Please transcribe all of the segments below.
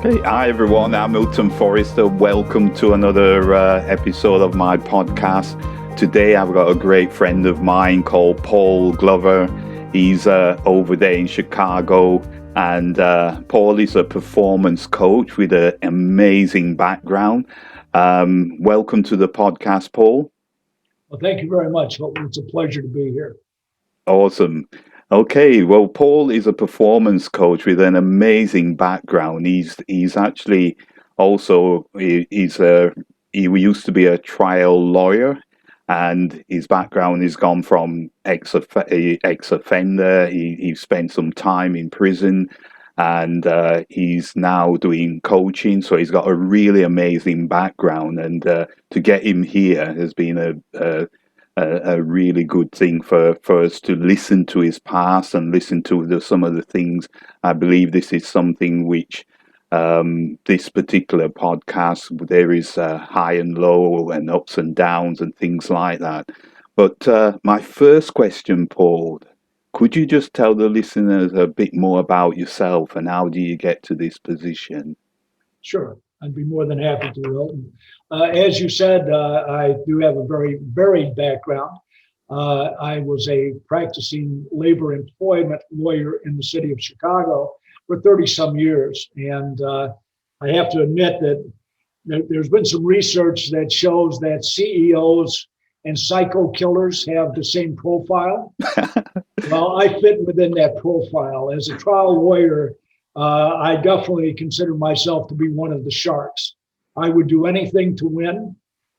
Hey, hi everyone. I'm Milton Forrester. Welcome to another episode of my podcast. Today I've got a great friend of mine called Paul Glover. He's over there in Chicago, and Paul is a performance coach with an amazing background. Welcome to the podcast, Paul. Well, thank you very much. Well, it's a pleasure to be here. Awesome. Okay, well, Paul is a performance coach with an amazing background. He's actually also he used to be a trial lawyer, and his background has gone from ex-offender. He spent some time in prison, and he's now doing coaching. So he's got a really amazing background, and to get him here has been a really good thing for us to listen to his past and listen to some of the things. I believe this is something which this particular podcast, there is high and low and ups and downs and things like that. But my first question, Paul, could you just tell the listeners a bit more about yourself and how do you get to this position? Sure, I'd be more than happy to, Milton. As you said, I do have a very varied background. I was a practicing labor employment lawyer in the city of Chicago for 30 some years. And I have to admit that there's been some research that shows that CEOs and psycho killers have the same profile. Well, I fit within that profile. As a trial lawyer, I definitely consider myself to be one of the sharks. I would do anything to win.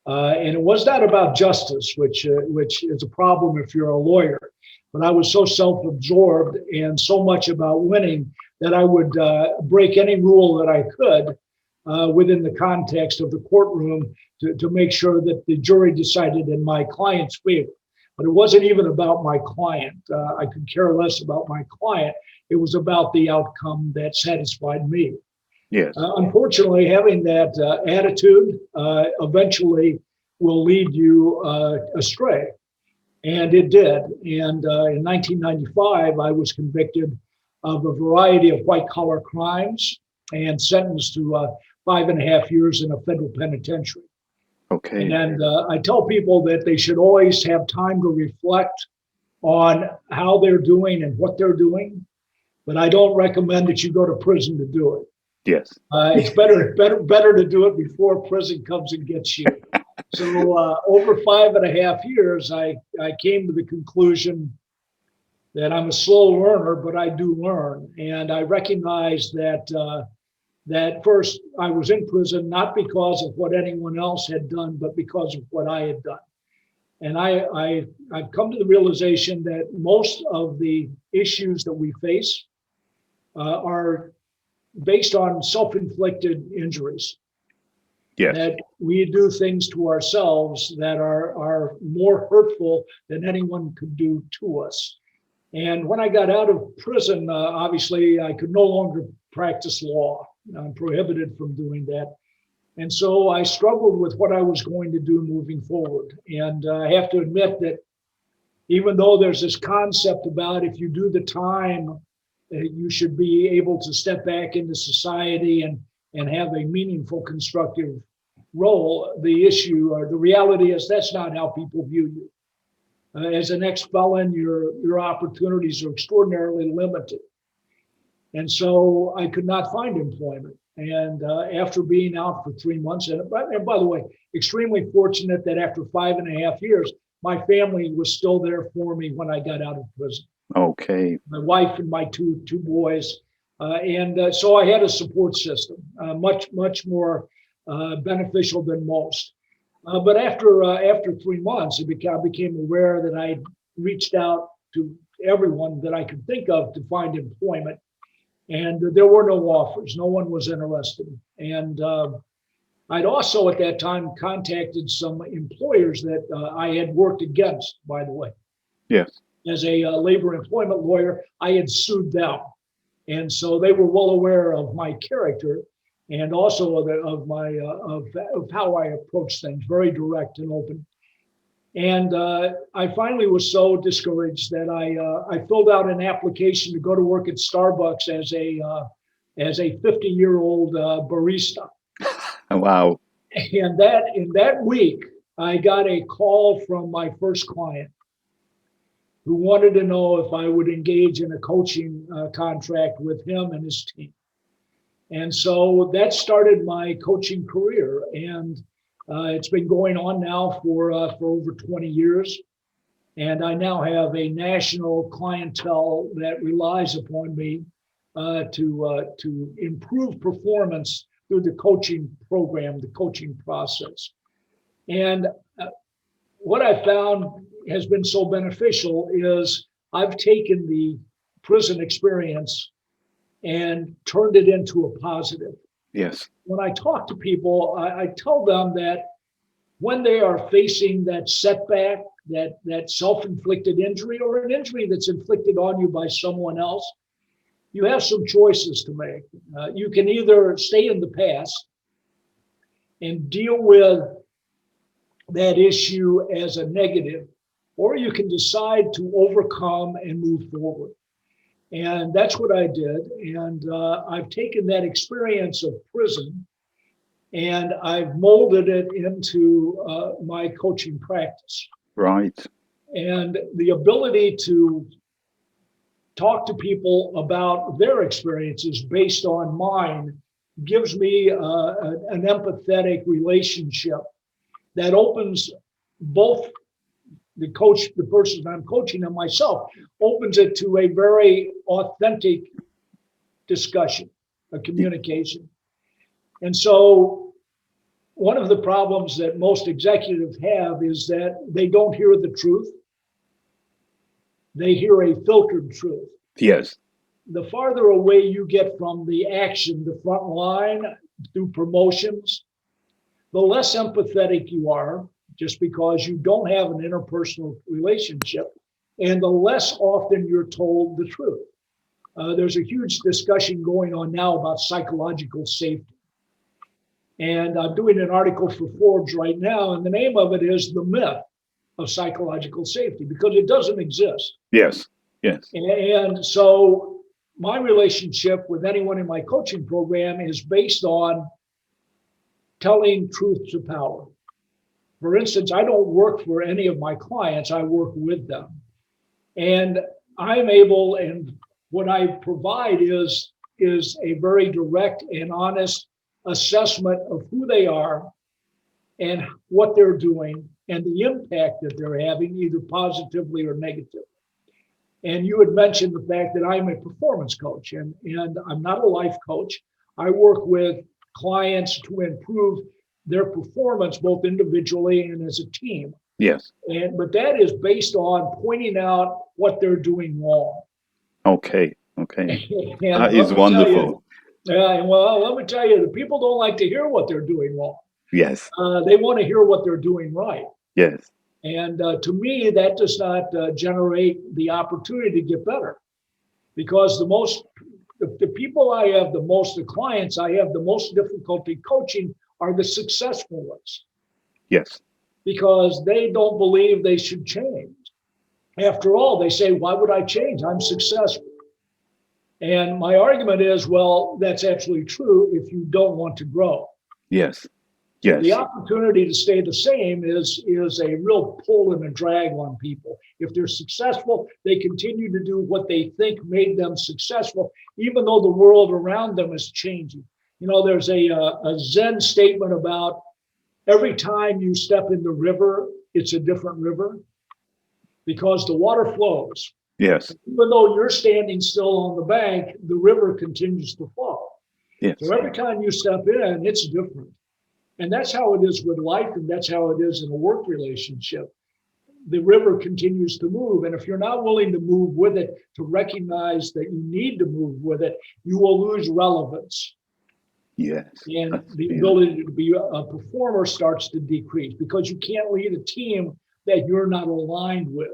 And it was not about justice, which is a problem if you're a lawyer. But I was so self-absorbed and so much about winning that I would break any rule that I could within the context of the courtroom to make sure that the jury decided in my client's favor. But it wasn't even about my client. I could care less about my client. It was about the outcome that satisfied me. Yes. Unfortunately, having that attitude eventually will lead you astray. And it did. And in 1995, I was convicted of a variety of white collar crimes and sentenced to 5.5 years in a federal penitentiary. Okay. And I tell people that they should always have time to reflect on how they're doing and what they're doing. But I don't recommend that you go to prison to do it. Yes. It's better to do it before prison comes and gets you. So over 5.5 years, I came to the conclusion that I'm a slow learner, but I do learn. And I recognize that first I was in prison, not because of what anyone else had done, but because of what I had done. And I've come to the realization that most of the issues that we face are based on self-inflicted injuries. Yes. That we do things to ourselves that are more hurtful than anyone could do to us. And when I got out of prison, obviously I could no longer practice law. I'm prohibited from doing that. And so I struggled with what I was going to do moving forward. And I have to admit that even though there's this concept about if you do the time, you should be able to step back into society and have a meaningful, constructive role, the issue or the reality is that's not how people view you. As an ex-felon, your opportunities are extraordinarily limited. And so I could not find employment. And after being out for 3 months, and by the way, extremely fortunate that after 5.5 years, my family was still there for me when I got out of prison. Okay. My wife and my two boys. So I had a support system, much more beneficial than most. But after 3 months, I became aware that I reached out to everyone that I could think of to find employment. And there were no offers. No one was interested. And I'd also at that time contacted some employers that I had worked against, by the way. Yes. As a labor employment lawyer, I had sued them. And so they were well aware of my character and also of how I approach things, very direct and open. And I finally was so discouraged that I filled out an application to go to work at Starbucks as a as a 50-year-old barista. Wow. And that in that week, I got a call from my first client who wanted to know if I would engage in a coaching contract with him and his team. And so that started my coaching career, and it's been going on now for over 20 years. And I now have a national clientele that relies upon me to improve performance through the coaching program, the coaching process. And what I found has been so beneficial is I've taken the prison experience and turned it into a positive. Yes. When I talk to people, I tell them that when they are facing that setback, that self-inflicted injury or an injury that's inflicted on you by someone else, you have some choices to make. You can either stay in the past and deal with that issue as a negative, or you can decide to overcome and move forward. And that's what I did. And I've taken that experience of prison and I've molded it into my coaching practice. Right. And the ability to talk to people about their experiences based on mine gives me an empathetic relationship that opens both the person I'm coaching and myself, opens it to a very authentic discussion, a communication. And so one of the problems that most executives have is that they don't hear the truth. They hear a filtered truth. Yes. The farther away you get from the action, the front line, through promotions, the less empathetic you are, just because you don't have an interpersonal relationship, and the less often you're told the truth. There's a huge discussion going on now about psychological safety. And I'm doing an article for Forbes right now, and the name of it is The Myth of Psychological Safety, because it doesn't exist. Yes. Yes. And so my relationship with anyone in my coaching program is based on telling truth to power. For instance, I don't work for any of my clients, I work with them. And I'm able, and what I provide is a very direct and honest assessment of who they are and what they're doing and the impact that they're having, either positively or negatively. And you had mentioned the fact that I'm a performance coach, and I'm not a life coach. I work with clients to improve their performance, both individually and as a team. Yes. But that is based on pointing out what they're doing wrong. Okay. Okay. And That is wonderful. well, let me tell you, the people don't like to hear what they're doing wrong. Yes. They want to hear what they're doing right. Yes. And to me, that does not generate the opportunity to get better, because the people I have the most, the clients I have the most difficulty coaching are the successful ones. Yes. Because they don't believe they should change. After all, they say, why would I change? I'm successful. And my argument is, well, that's absolutely true if you don't want to grow. Yes. Yes. The opportunity to stay the same is a real pull and a drag on people. If they're successful, they continue to do what they think made them successful, even though the world around them is changing. You know, there's a Zen statement about every time you step in the river, it's a different river because the water flows. Yes. Even though you're standing still on the bank, the river continues to flow. Yes. So every time you step in, it's different. And that's how it is with life, and that's how it is in a work relationship. The river continues to move, and if you're not willing to move with it, to recognize that you need to move with it, you will lose relevance. Yes. And the ability to be a performer starts to decrease because you can't lead a team that you're not aligned with.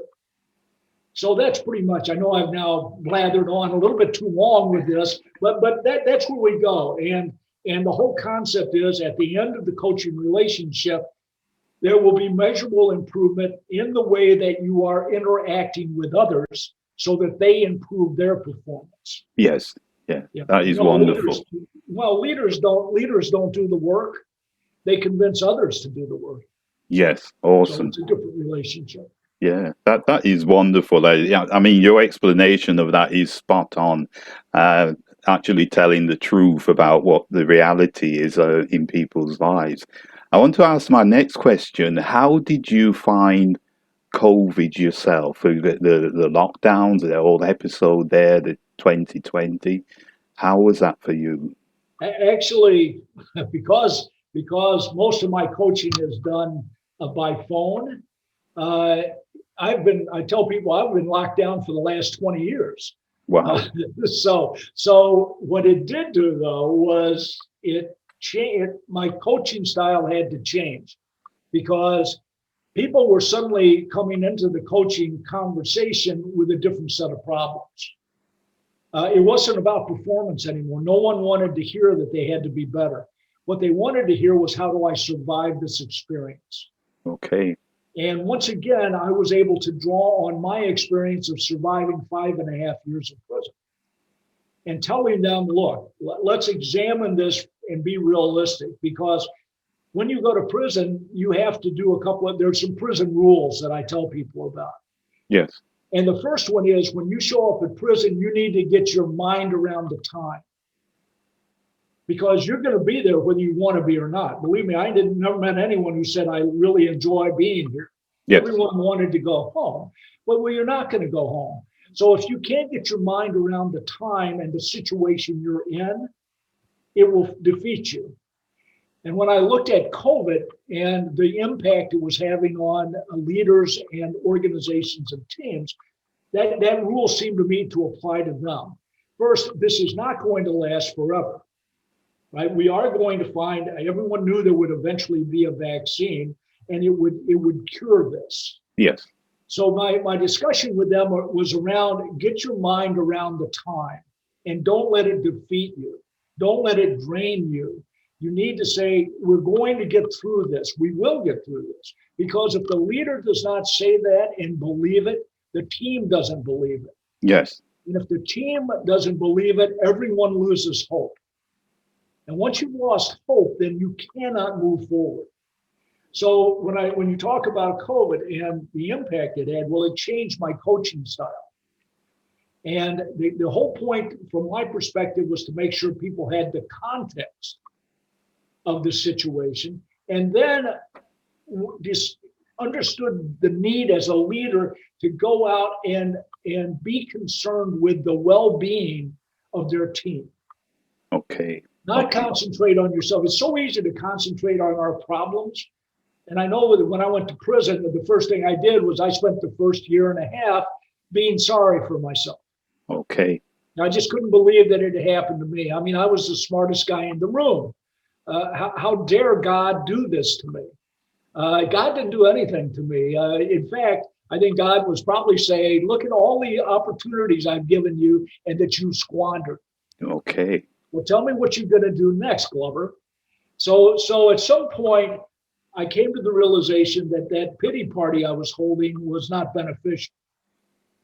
So that's pretty much, I know I've now blathered on a little bit too long with this, but that's where we go. And the whole concept is at the end of the coaching relationship, there will be measurable improvement in the way that you are interacting with others so that they improve their performance. Yes. Yeah, Yeah. that is wonderful. Leaders don't do the work. They convince others to do the work. Yes, So awesome. it's a different relationship. Yeah, that is wonderful. Yeah, I mean, your explanation of that is spot on. Uh, Actually telling the truth about what the reality is in people's lives. I want to ask my next question. How did you find COVID yourself? The lockdowns, the whole episode there, the 2020. How was that for you? Actually, because most of my coaching is done by phone, uh, I tell people I've been locked down for the last 20 years. Uh, Wow. so what it did do though was it changed. My coaching style had to change because people were suddenly coming into the coaching conversation with a different set of problems. It wasn't about performance anymore. No one wanted to hear that they had to be better. What they wanted to hear was, how do I survive this experience? Okay. And once again, I was able to draw on my experience of surviving 5.5 years of prison and telling them, look, let's examine this and be realistic, because when you go to prison, you have to do there's some prison rules that I tell people about. Yes. And the first one is, when you show up at prison, you need to get your mind around the time, because you're going to be there whether you want to be or not. Believe me, I didn't never met anyone who said, I really enjoy being here. Yes. Everyone wanted to go home. Well, you're not going to go home. So if you can't get your mind around the time and the situation you're in, it will defeat you. And when I looked at COVID and the impact it was having on leaders and organizations and teams, that rule seemed to me to apply to them. First, this is not going to last forever, right? We are going to find, everyone knew there would eventually be a vaccine and it would cure this. Yes. So my discussion with them was around, get your mind around the time and don't let it defeat you. Don't let it drain you. You need to say, we're going to get through this. We will get through this. Because if the leader does not say that and believe it, the team doesn't believe it. Yes. And if the team doesn't believe it, everyone loses hope. And once you've lost hope, then you cannot move forward. So when you talk about COVID and the impact it had, well, it changed my coaching style. And the whole point from my perspective was to make sure people had the context of the situation, and then just understood the need as a leader to go out and be concerned with the well-being of their team. Okay. Not concentrate on yourself. It's so easy to concentrate on our problems. And I know that when I went to prison, the first thing I did was I spent the first year and a half being sorry for myself. Okay. I just couldn't believe that it had happened to me. I mean, I was the smartest guy in the room. How dare God do this to me? God didn't do anything to me. In fact, I think God was probably saying, look at all the opportunities I've given you and that you squandered. Okay. Well, tell me what you're going to do next, Glover. So at some point, I came to the realization that that pity party I was holding was not beneficial.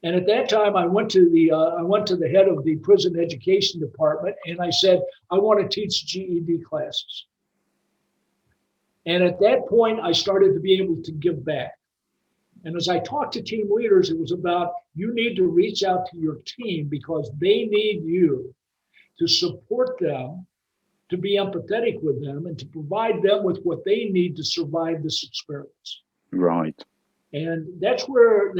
And at that time, I went to the head of the prison education department, and I said, I want to teach GED classes. And at that point, I started to be able to give back. And as I talked to team leaders, it was about, you need to reach out to your team because they need you to support them, to be empathetic with them, and to provide them with what they need to survive this experience. Right. And that's where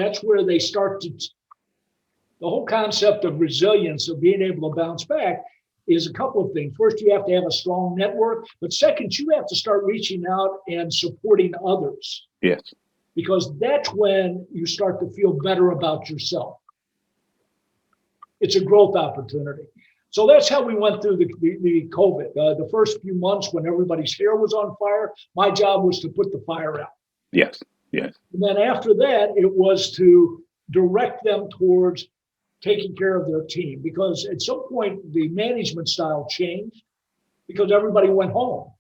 they start to, the whole concept of resilience, of being able to bounce back, is a couple of things. First, you have to have a strong network, but second, you have to start reaching out and supporting others. Yes. Because that's when you start to feel better about yourself. It's a growth opportunity. So that's how we went through the COVID. The first few months when everybody's hair was on fire, my job was to put the fire out. Yes. Yes. And then after that, it was to direct them towards taking care of their team, because at some point the management style changed because everybody went home.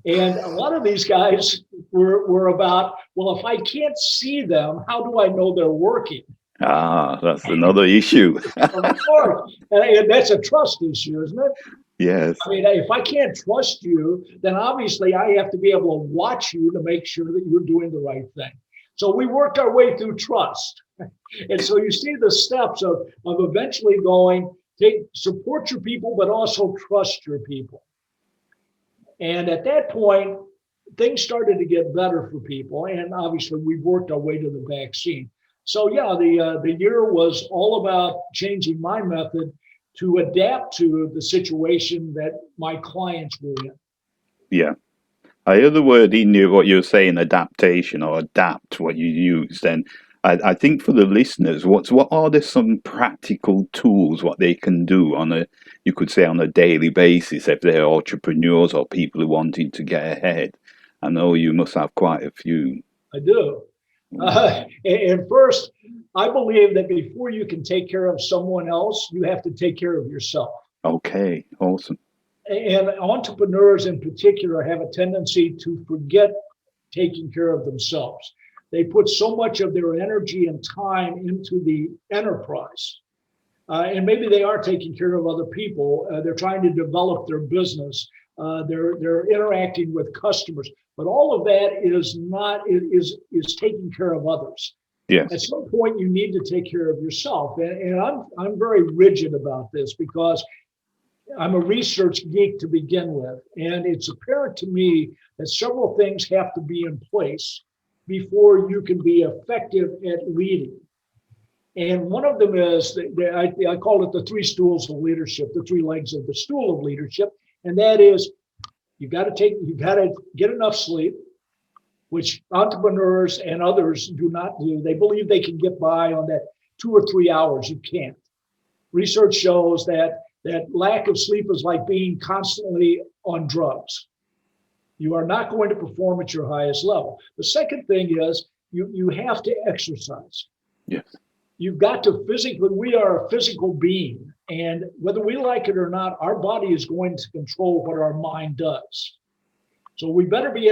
And a lot of these guys were about, well, if I can't see them, how do I know they're working? Ah, that's another issue. Of course. And that's a trust issue, isn't it? Yes. I mean, if I can't trust you, then obviously I have to be able to watch you to make sure that you're doing the right thing. So we worked our way through trust. And so you see the steps of eventually going, support your people, but also trust your people. And at that point, things started to get better for people. And obviously we've worked our way to the vaccine. So yeah, the year was all about changing my method to adapt to the situation that my clients were in. Yeah. I hear the word in you, what you're saying, adaptation or adapt what you used. And I think for the listeners, what are there some practical tools what they can do on a, you could say, on a daily basis if they're entrepreneurs or people who wanting to get ahead? I know you must have quite a few. I do. And first, I believe that before you can take care of someone else, you have to take care of yourself. Okay, awesome. And entrepreneurs in particular have a tendency to forget taking care of themselves. They put so much of their energy and time into the enterprise. And maybe they are taking care of other people. They're trying to develop their business. They're interacting with customers, but all of that is not is taking care of others. At Yes. some point, you need to take care of yourself, and I'm very rigid about this because I'm a research geek to begin with, and it's apparent to me that several things have to be in place before you can be effective at leading. And one of them is, I call it the three stools of leadership, the three legs of the stool of leadership. And that is, you got to get enough sleep, which entrepreneurs and others do not do. They believe they can get by on that 2 or 3 hours. You can't. Research shows that lack of sleep is like being constantly on drugs. You are not going to perform at your highest level. The second thing is you have to exercise. Yes. You've got to physically, we are a physical being. And whether we like it or not, our body is going to control what our mind does. So we better be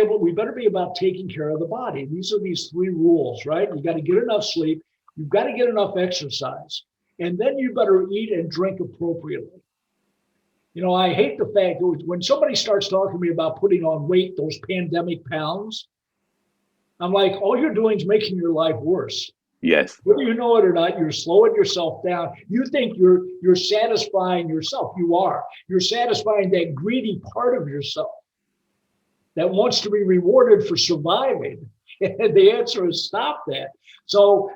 about taking care of the body. These are these three rules, right? You got to get enough sleep. You've got to get enough exercise. And then you better eat and drink appropriately. You know, I hate the fact that when somebody starts talking to me about putting on weight, those pandemic pounds, I'm like, all you're doing is making your life worse. Yes. Whether you know it or not, you're slowing yourself down. You think you're satisfying yourself. You are. You're satisfying that greedy part of yourself that wants to be rewarded for surviving. And the answer is stop that. So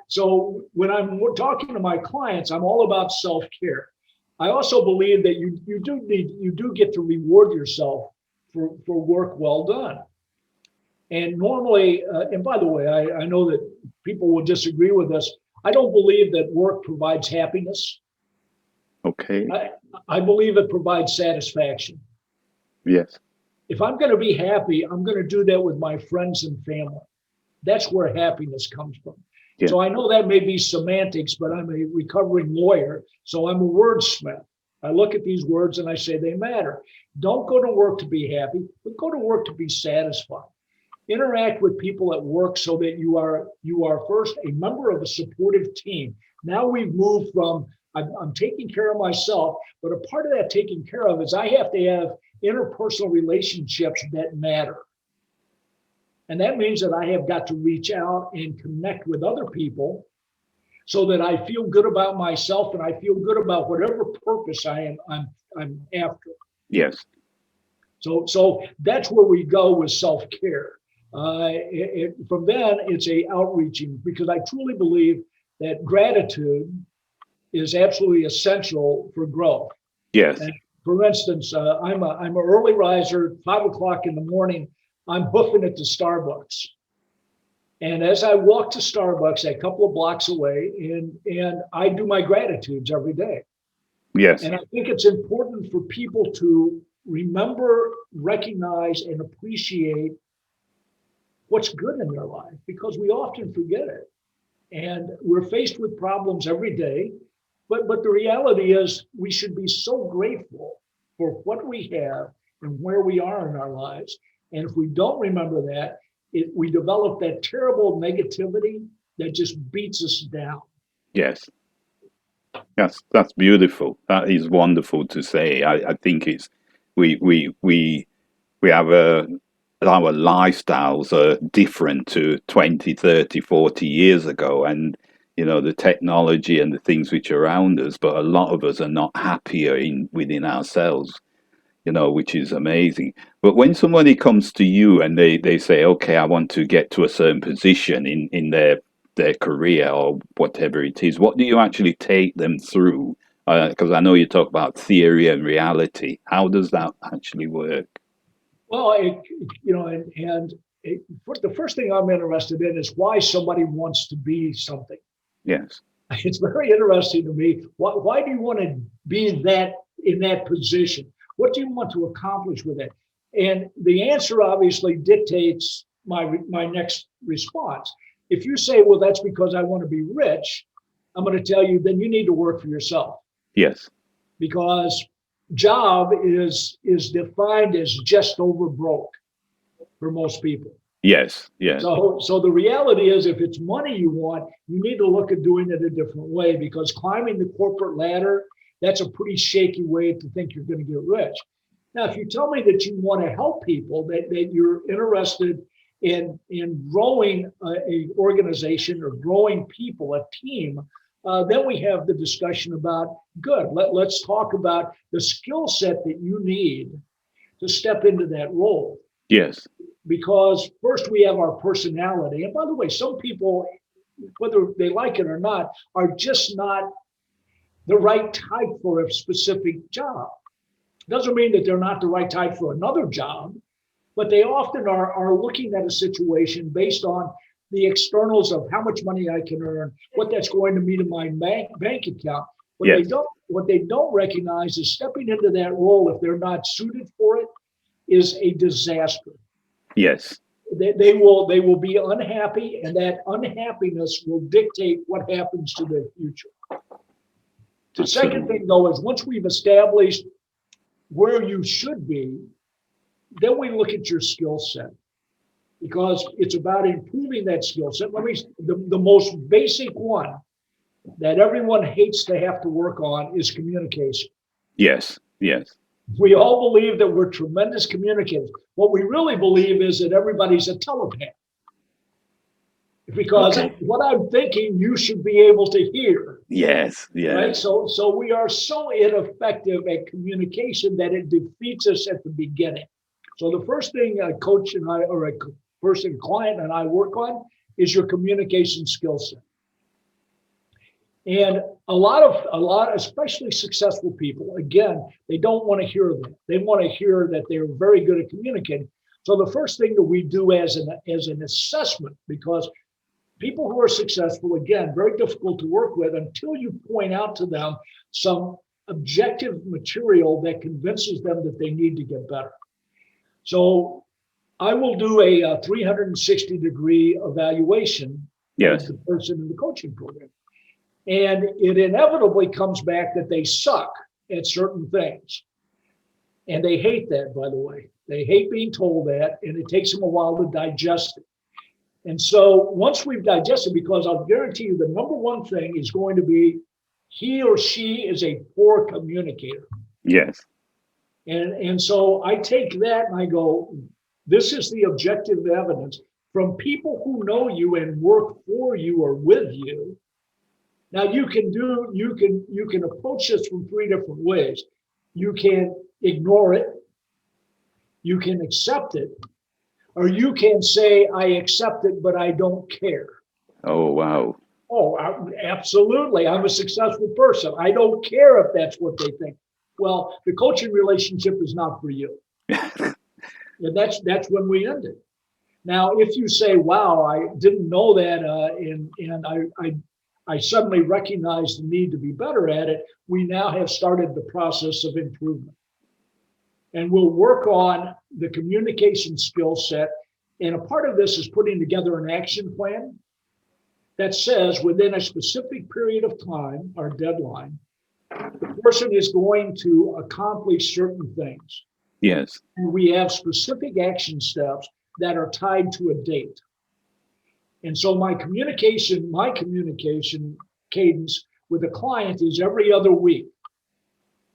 when I'm talking to my clients, I'm all about self-care. I also believe that you do get to reward yourself for work well done. And normally, and by the way, I know that people will disagree with us. I don't believe that work provides happiness. Okay. I believe it provides satisfaction. Yes. If I'm going to be happy, I'm going to do that with my friends and family. That's where happiness comes from. Yeah. So I know that may be semantics, but I'm a recovering lawyer, so I'm a wordsmith. I look at these words and I say they matter. Don't go to work to be happy, but go to work to be satisfied. Interact with people at work so that you are first a member of a supportive team. Now we've moved from I'm taking care of myself, but a part of that taking care of is I have to have interpersonal relationships that matter. And that means that I have got to reach out and connect with other people so that I feel good about myself and I feel good about whatever purpose I'm after. Yes. So that's where we go with self-care. From then, it's a outreaching because I truly believe that gratitude is absolutely essential for growth. Yes. And for instance, I'm an early riser, 5 o'clock in the morning. I'm hoofing it to Starbucks. And as I walk to Starbucks a couple of blocks away, and I do my gratitudes every day. Yes. And I think it's important for people to remember, recognize, and appreciate what's good in their life because we often forget it. And we're faced with problems every day. But the reality is we should be so grateful for what we have and where we are in our lives. And if we don't remember that, we develop that terrible negativity that just beats us down. Yes. That's beautiful. That is wonderful to say. I think it's we have our lifestyles are different to 20, 30, 40 years ago, and the technology and the things which are around us, but a lot of us are not happier in within ourselves, which is amazing. But when somebody comes to you and they say, okay, I want to get to a certain position in their career or whatever it is, what do you actually take them through? Because I know you talk about theory and reality. How does that actually work? Well, the first thing I'm interested in is why somebody wants to be something. Yes. It's very interesting to me. Why do you want to be in that position? What do you want to accomplish with it? And the answer obviously dictates my next response. If you say, well, that's because I want to be rich, I'm going to tell you, then you need to work for yourself, Yes. because job is defined as just over broke for most people. Yes. Yes. So the reality is, if it's money you want, you need to look at doing it a different way, because climbing the corporate ladder, that's a pretty shaky way to think you're going to get rich. Now, if you tell me that you want to help people, that you're interested in growing a organization or growing people, a team, then we have the discussion about, good, let's talk about the skill set that you need to step into that role. Yes. Because first we have our personality. And by the way, some people, whether they like it or not, are just not the right type for a specific job. Doesn't mean that they're not the right type for another job, but they often are looking at a situation based on the externals of how much money I can earn, what that's going to mean in my bank account. Yes. What they don't recognize is stepping into that role, if they're not suited for it, is a disaster. Yes. They will be unhappy, and that unhappiness will dictate what happens to their future. The second thing, though, is once we've established where you should be, then we look at your skill set, because it's about improving that skill set. The most basic one that everyone hates to have to work on is communication. Yes. Yes. We all believe that we're tremendous communicators. What we really believe is that everybody's a telepath, because what I'm thinking, you should be able to hear. Yes. Yes. Right. So we are so ineffective at communication that it defeats us at the beginning. So the first thing a coach and I, or a person, client and I work on, is your communication skill set. And a lot, especially successful people, again, they don't want to hear that. They want to hear that they're very good at communicating. So the first thing that we do as an assessment, because people who are successful, again, very difficult to work with until you point out to them some objective material that convinces them that they need to get better. So I will do a 360-degree evaluation of the person in the coaching program. And it inevitably comes back that they suck at certain things. And they hate that, by the way. They hate being told that, and it takes them a while to digest it. And so once we've digested, because I'll guarantee you the number one thing is going to be, he or she is a poor communicator. Yes. And so I take that and I go, this is the objective evidence from people who know you and work for you or with you. Now you can approach this from three different ways. You can ignore it, you can accept it, or you can say, I accept it, but I don't care. Oh, wow. Oh, absolutely. I'm a successful person. I don't care if that's what they think. Well, the coaching relationship is not for you. And that's when we end it. Now, if you say, wow, I didn't know that, and I suddenly recognize the need to be better at it, we now have started the process of improvement. And we'll work on the communication skill set. And a part of this is putting together an action plan that says within a specific period of time, our deadline, the person is going to accomplish certain things. Yes. And we have specific action steps that are tied to a date. And so my communication cadence with a client is every other week.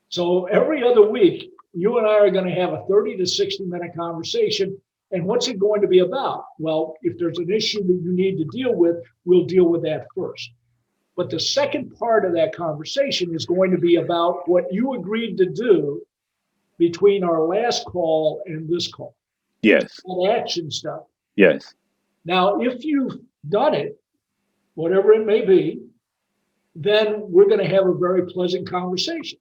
So every other week, you and I are going to have a 30 to 60-minute conversation. And what's it going to be about? Well, if there's an issue that you need to deal with, we'll deal with that first. But the second part of that conversation is going to be about what you agreed to do between our last call and this call. Yes. That action stuff. Yes. Now, if you've done it, whatever it may be, then we're going to have a very pleasant conversation.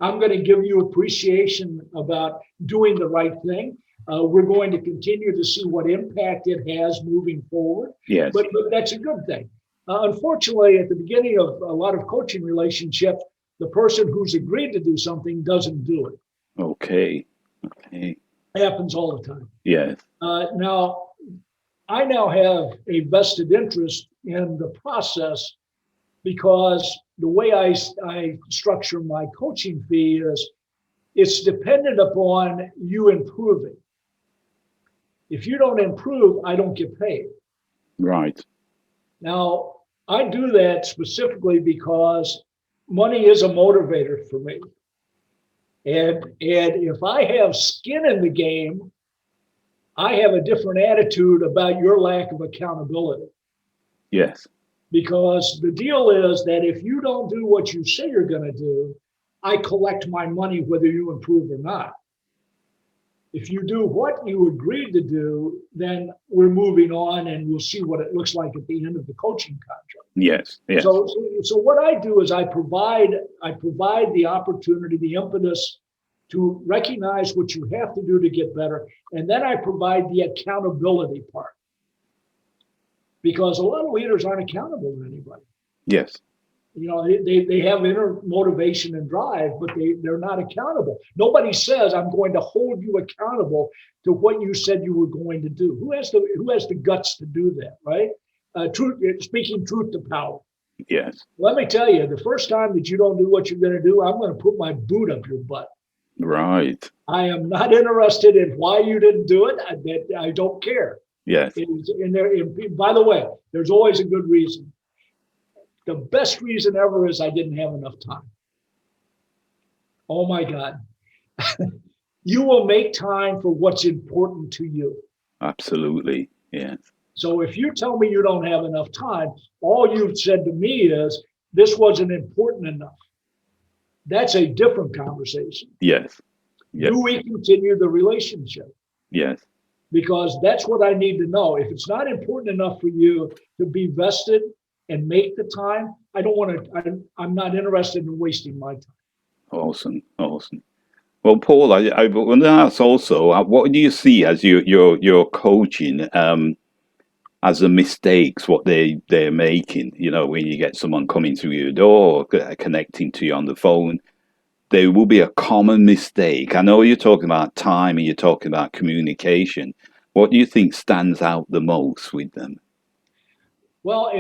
I'm going to give you appreciation about doing the right thing. We're going to continue to see what impact it has moving forward. Yes. But that's a good thing. Unfortunately, at the beginning of a lot of coaching relationships, the person who's agreed to do something doesn't do it. Okay. Okay. It happens all the time. Yes. Now, I now have a vested interest in the process because the way I structure my coaching fee is it's dependent upon you improving. If you don't improve, I don't get paid. Right. Now, I do that specifically because money is a motivator for me. And if I have skin in the game, I have a different attitude about your lack of accountability. Yes. Because the deal is that if you don't do what you say you're going to do, I collect my money whether you improve or not. If you do what you agreed to do, then we're moving on and we'll see what it looks like at the end of the coaching contract. Yes. Yes. So what I do is I provide the opportunity, the impetus to recognize what you have to do to get better. And then I provide the accountability part. Because a lot of leaders aren't accountable to anybody. Yes. You know, they have inner motivation and drive, but they're not accountable. Nobody says, I'm going to hold you accountable to what you said you were going to do. Who has the guts to do that, right? Speaking truth to power. Yes. Let me tell you, the first time that you don't do what you're going to do, I'm going to put my boot up your butt. Right. I am not interested in why you didn't do it. I don't care. Yes. And by the way, there's always a good reason. The best reason ever is I didn't have enough time. Oh my God. You will make time for what's important to you. Absolutely. Yes. So if you tell me you don't have enough time, all you've said to me is this wasn't important enough. That's a different conversation. Yes. Yes. Do we continue the relationship? Yes. Because that's what I need to know. If it's not important enough for you to be vested and make the time, I'm not interested in wasting my time. Awesome. Awesome. Well, Paul, I want to ask also, what do you see as your coaching as the mistakes, what they're making? You know, when you get someone coming through your door, or connecting to you on the phone, there will be a common mistake. I know you're talking about time and you're talking about communication. What do you think stands out the most with them? Well,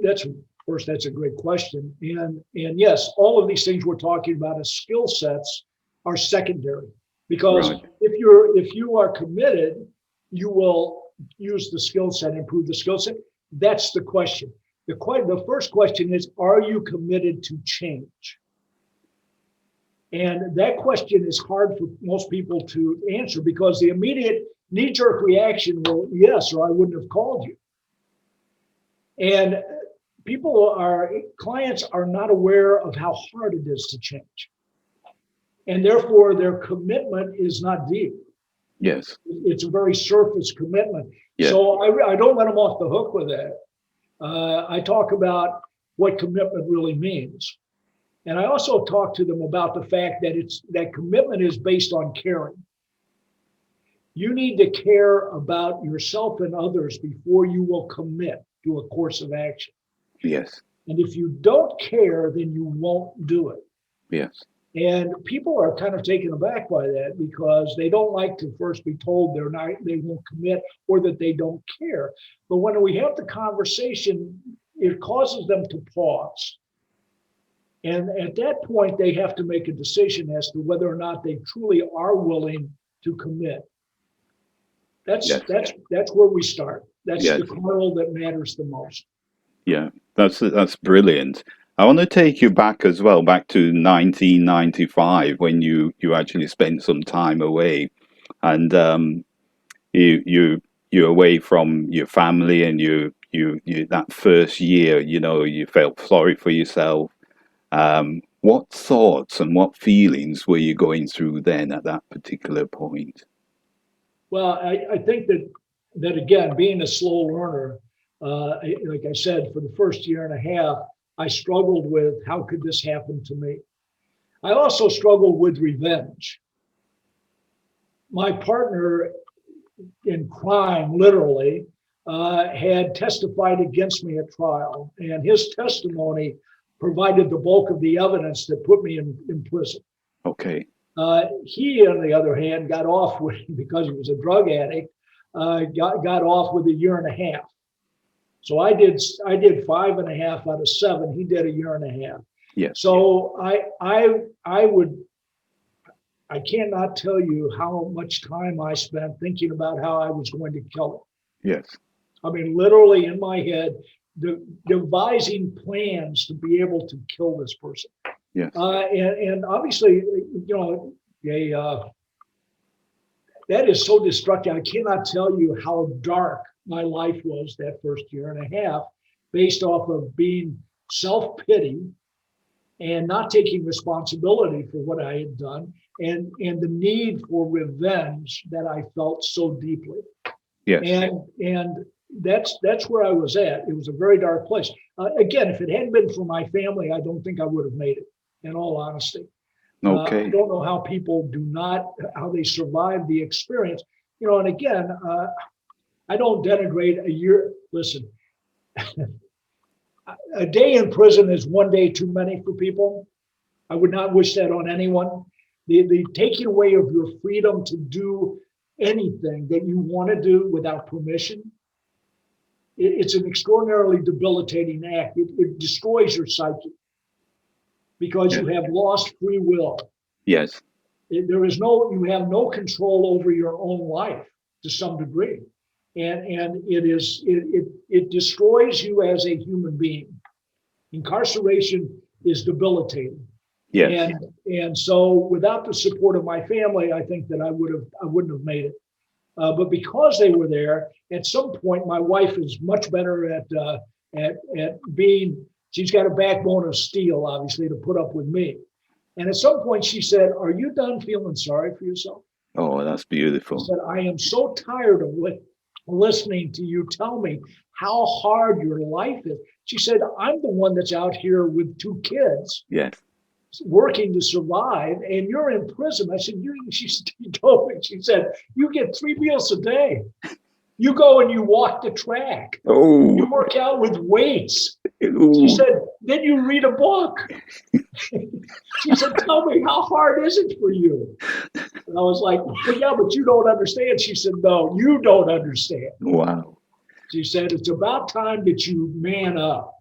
that's a great question. And yes, all of these things we're talking about as skill sets are secondary. Because Right. if you are committed, you will use the skill set, improve the skill set. That's the question. The first question is, are you committed to change? And that question is hard for most people to answer because the immediate knee-jerk reaction will, yes, or I wouldn't have called you. And clients are not aware of how hard it is to change. And therefore, their commitment is not deep. Yes. It's a very surface commitment. Yeah. So I don't let them off the hook with that. I talk about what commitment really means. And I also talk to them about the fact that commitment is based on caring. You need to care about yourself and others before you will commit to a course of action. Yes. And if you don't care, then you won't do it. Yes. And people are kind of taken aback by that because they don't like to first be told they won't commit or that they don't care. But when we have the conversation, it causes them to pause. And at that point, they have to make a decision as to whether or not they truly are willing to commit. That's where we start. That's Yes. the kernel that matters the most. Yeah, That's brilliant. I want to take you back as well, back to 1995 when you actually spent some time away, and you you you're away from your family, and you that first year, you felt sorry for yourself. What thoughts and what feelings were you going through then at that particular point? Well, I think that again, being a slow learner, like I said, for the first year and a half, I struggled with how could this happen to me. I also struggled with revenge. My partner in crime, literally, had testified against me at trial, and his testimony provided the bulk of the evidence that put me in prison. Okay. He, on the other hand, got off with, because he was a drug addict, got off with a year and a half. So I did 5.5 out of 7. He did a year and a half. Yes. So I cannot tell you how much time I spent thinking about how I was going to kill him. Yes. I mean, literally in my head, devising plans to be able to kill this person. Yes. And obviously, that is so destructive. I cannot tell you how dark my life was that first year and a half, based off of being self-pity and not taking responsibility for what I had done, and the need for revenge that I felt so deeply. Yes. And that's where I was at. It was a very dark place. Again, if it hadn't been for my family, I don't think I would have made it, in all honesty. Okay. I don't know how people how they survive the experience. And again, I don't denigrate a year. Listen, a day in prison is one day too many for people. I would not wish that on anyone. The taking away of your freedom to do anything that you want to do without permission, it's an extraordinarily debilitating act. It destroys your psyche because you have lost free will. Yes. You have no control over your own life to some degree. And it destroys you as a human being. Incarceration is debilitating. Yes. And so without the support of my family, I think that I wouldn't have made it. But because they were there, at some point, my wife is much better at being. She's got a backbone of steel, obviously, to put up with me. And at some point, she said, "Are you done feeling sorry for yourself?" Oh, that's beautiful. She said, "I am so tired of listening to you tell me how hard your life is." She said, "I'm the one that's out here with 2 kids." Yes. Working to survive, and you're in prison. I said, she told me, she said, "You get 3 meals a day. You go and you walk the track. Oh. You work out with weights." Ooh. She said, "Then you read a book." She said, "Tell me, how hard is it for you?" And I was like, "Well, yeah, but you don't understand." She said, "No, you don't understand." Wow. She said, "It's about time that you man up."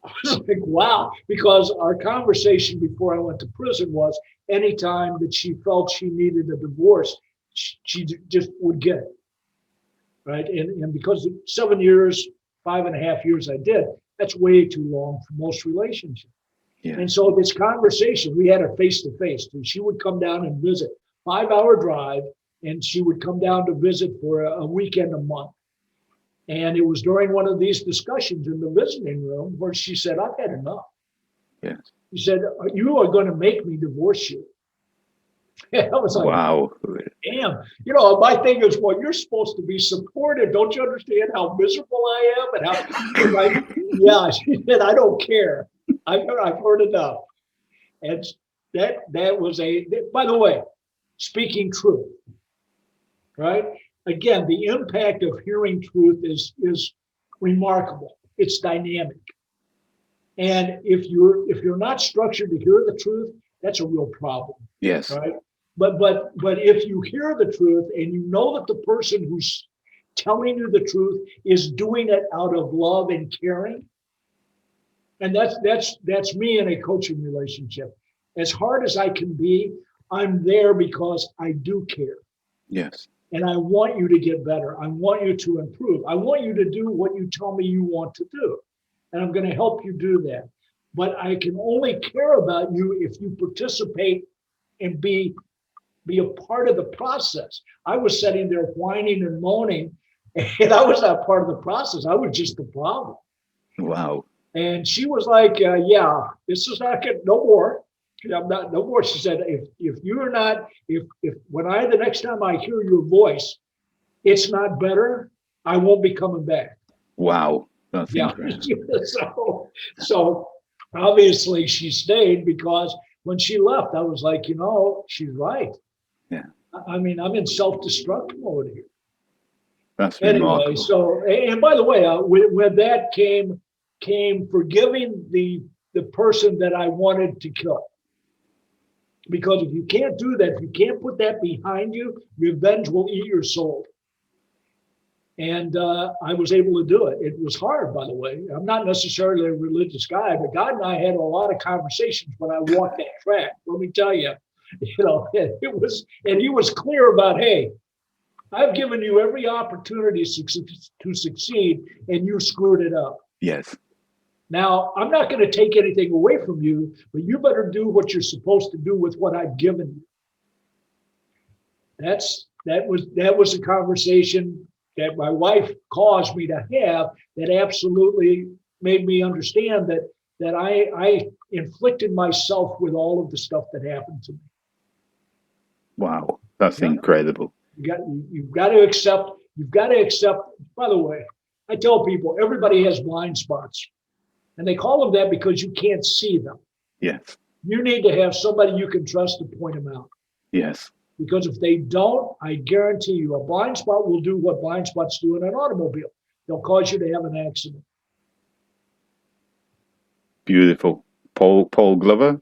I was like, wow, because our conversation before I went to prison was anytime that she felt she needed a divorce, she just would get it, right? And because 7 years, 5.5 years I did, that's way too long for most relationships. Yeah. And so this conversation, we had her face to face. She would come down and visit, 5-hour drive, and she would come down to visit for a weekend a month. And it was during one of these discussions in the visiting room where she said, "I've had enough." Yes. She said, "You are going to make me divorce you." And I was like, Wow. damn. My thing is, well, you're supposed to be supportive. Don't you understand how miserable I am? And how, yeah, she said, "I don't care. I've heard enough." And that was by the way, speaking truth, right? Again, the impact of hearing truth is remarkable. It's dynamic. And if you're not structured to hear the truth, that's a real problem. Yes. Right? But if you hear the truth and you know that the person who's telling you the truth is doing it out of love and caring, and that's me in a coaching relationship. As hard as I can be, I'm there because I do care. Yes. And I want you to get better. I want you to improve. I want you to do what you tell me you want to do. and I'm going to help you do that. But I can only care about you if you participate and be a part of the process. I was sitting there whining and moaning, and I was not part of the process. I was just the problem. Wow. And she was like, "Yeah, this is not good. No more. I'm not. No more." She said, "If you're not, if when I the next time I hear your voice, it's not better, I won't be coming back." Wow. That's Yeah. incredible. So obviously she stayed because when she left, I was like, she's right. Yeah. I mean, I'm in self-destruct mode here. That's Anyway, remarkable. so and by the way, with that came forgiving the person that I wanted to kill. Because if you can't do that, if you can't put that behind you, revenge will eat your soul. And I was able to do it. It was hard, by the way. I'm not necessarily a religious guy, but God and I had a lot of conversations when I walked that track. Let me tell you, it was, and he was clear about, hey, I've given you every opportunity to succeed, and you screwed it up. Yes. Now, I'm not going to take anything away from you, but you better do what you're supposed to do with what I've given you. That was a conversation that my wife caused me to have that absolutely made me understand that I inflicted myself with all of the stuff that happened to me. Wow. That's Yeah. incredible. You've got to accept. You've got to accept. By the way, I tell people everybody has blind spots, and they call them that because you can't see them. Yes. You need to have somebody you can trust to point them out. Yes. Because if they don't, I guarantee you, a blind spot will do what blind spots do in an automobile. They'll cause you to have an accident. Beautiful. Paul Glover,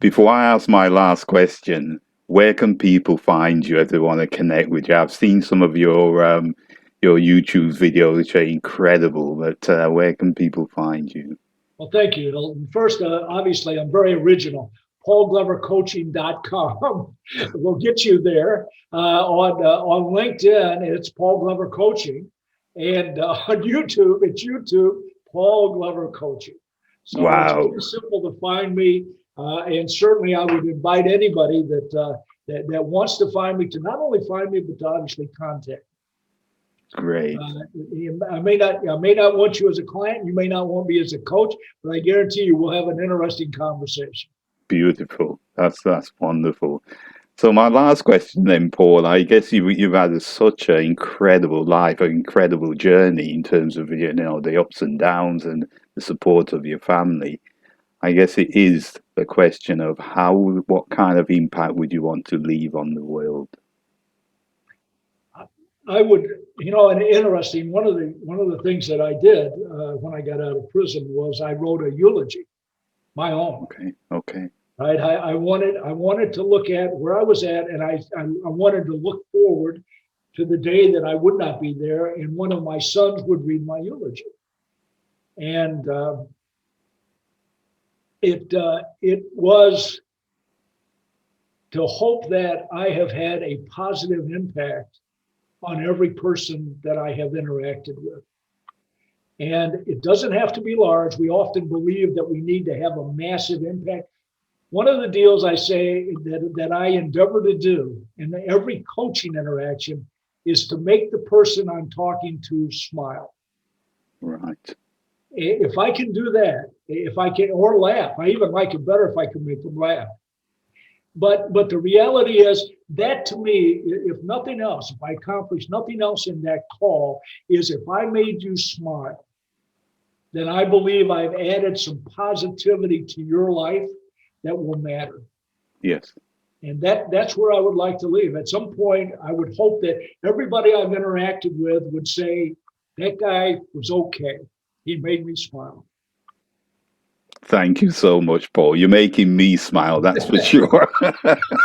before I ask my last question, where can people find you if they want to connect with you? I've seen some of your YouTube videos, which are incredible, but where can people find you? Well, thank you. First, obviously, I'm very original. PaulGloverCoaching.com will get you there. On LinkedIn, it's Paul Glover Coaching. And on YouTube, it's YouTube, Paul Glover Coaching. So it's Wow. very simple to find me. And certainly I would invite anybody that wants to find me to not only find me, but to obviously contact me. Great. I may not want you as a client. You may not want me as a coach, but I guarantee you we'll have an interesting conversation. Beautiful. That's wonderful. So my last question then, Paul, I guess you've had such an incredible life, an incredible journey in terms of the ups and downs and the support of your family. I guess it is the question of what kind of impact would you want to leave on the world? I would, and interesting. One of the things that I did when I got out of prison was I wrote a eulogy, my own. Okay. Right. I wanted to look at where I was at, and I wanted to look forward to the day that I would not be there, and one of my sons would read my eulogy. And it was to hope that I have had a positive impact on every person that I have interacted with. And it doesn't have to be large. We often believe that we need to have a massive impact. One of the deals I say that I endeavor to do in every coaching interaction is to make the person I'm talking to smile. Right. If I can do that, if I can, or laugh, I even like it better if I can make them laugh. But the reality is that to me, if nothing else, if I accomplish nothing else in that call, is if I made you smile, then I believe I've added some positivity to your life that will matter. Yes. And that's where I would like to leave. At some point, I would hope that everybody I've interacted with would say, that guy was okay. He made me smile. Thank you so much, Paul. You're making me smile, that's for sure.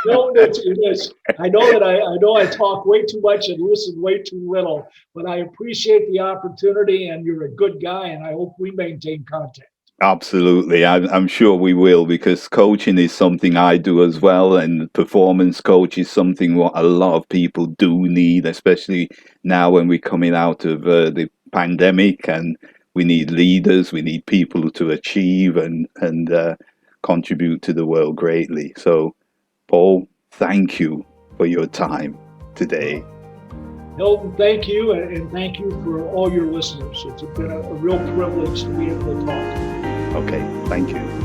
No, it is. I know I talk way too much and listen way too little, but I appreciate the opportunity, and you're a good guy, and I hope we maintain contact. Absolutely. I'm sure we will, because coaching is something I do as well. And performance coach is something what a lot of people do need, especially now when we're coming out of the pandemic and we need leaders, we need people to achieve and contribute to the world greatly. So, Paul, thank you for your time today. Hilton, thank you, and thank you for all your listeners. It's been a real privilege to be able to talk. Okay, thank you.